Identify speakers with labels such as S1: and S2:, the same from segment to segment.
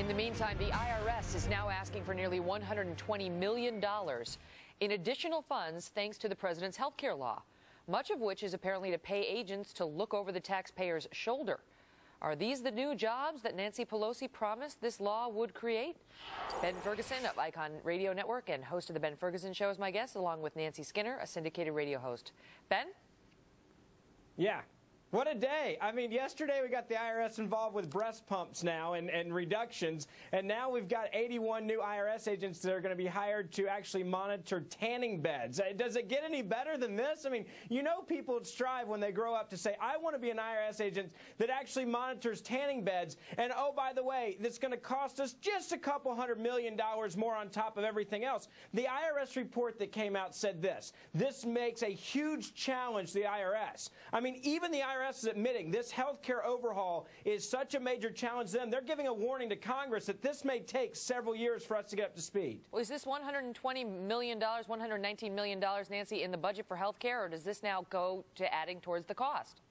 S1: In the meantime, the IRS is now asking for nearly $120 million in additional funds thanks to the president's health care law, much of which is apparently to pay agents to look over the taxpayer's shoulder. Are these the new jobs that Nancy Pelosi promised this law would create? Ben Ferguson of Icon Radio Network and host of The Ben Ferguson Show is my guest, along with Nancy Skinner, a syndicated radio host. Ben?
S2: Yeah. What a day. I mean, yesterday we got the IRS involved with breast pumps now and reductions, and now we've got 81 new IRS agents that are going to be hired to actually monitor tanning beds. Does it get any better than this? I mean, you know people strive when they grow up to say, I want to be an IRS agent that actually monitors tanning beds, and oh, by the way, that's going to cost us just a couple $100 million more on top of everything else. The IRS report that came out said this. This makes a huge challenge to the IRS. I mean, even the IRS is admitting this health care overhaul is such a major challenge to them. They're giving a warning to Congress that this may take several years for us to get up to speed.
S1: Well, is this $120 million, $119 million, Nancy, in the budget for health care, or does this now go to adding towards the cost?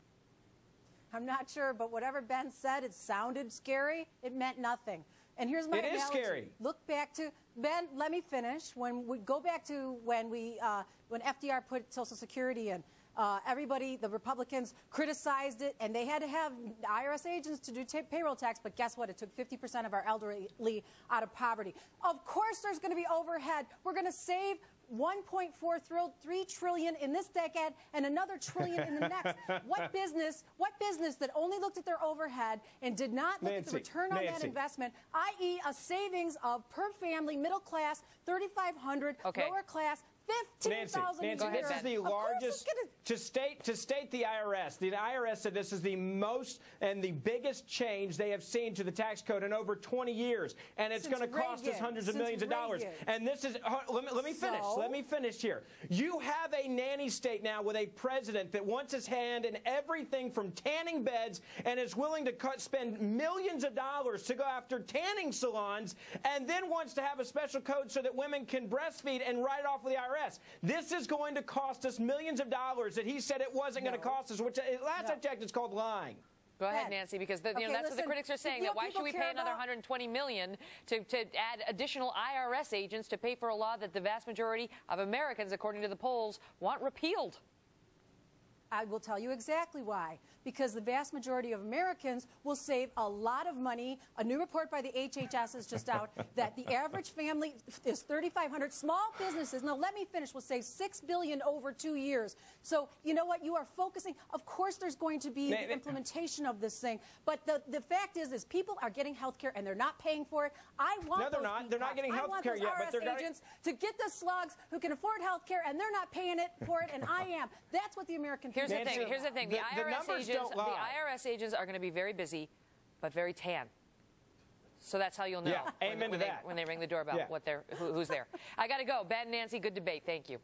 S3: I'm not sure, but whatever Ben said, it sounded scary. It meant nothing. And here's my analogy.
S2: It is scary.
S3: Look back to, Ben, let me finish. When we go back to when FDR put Social Security in, everybody, the Republicans, criticized it, and they had to have IRS agents to do payroll tax, but guess what? It took 50% of our elderly out of poverty. Of course there's going to be overhead. We're going to save $1.43 trillion in this decade and another trillion in the next. What business that only looked at their overhead and did not look at the return on that investment, i.e. a savings of per family, middle class, $3,500, lower class, $15,000 a year.
S2: This is the largest, to state the IRS. The IRS said this is the most and the biggest change they have seen to the tax code in over 20 years. And it's going to cost us hundreds of millions of dollars. And this is, let me finish. Let me finish here. You have a nanny state now with a president that wants his hand in everything from tanning beds and is willing to spend millions of dollars to go after tanning salons, and then wants to have a special code so that women can breastfeed and write off with the IRS. This is going to cost us millions of dollars that he said it wasn't going to cost us, which last I checked, it's called lying.
S1: Go ahead, Nancy, because that's what the critics are saying. That why should we pay another $120 million to add additional IRS agents to pay for a law that the vast majority of Americans, according to the polls, want repealed?
S3: I will tell you exactly why. Because the vast majority of Americans will save a lot of money. A new report by the HHS is just out that the average family is $3,500. Small businesses, now let me finish, will save $6 billion over 2 years. So you know what? You are focusing. Of course there's going to be the implementation of this thing. But the fact is people are getting health care and they're not paying for it. I want
S2: No, they're not. They're not getting health care yet, but they're
S3: agents to get the slugs who can afford health care, and they're not paying it for it, and I am. That's what the American people
S1: Here's the thing. The IRS agents are going to be very busy, but very tan. So that's how you'll know
S2: when they ring
S1: the doorbell who's there. I got to go. Ben, Nancy, good debate. Thank you.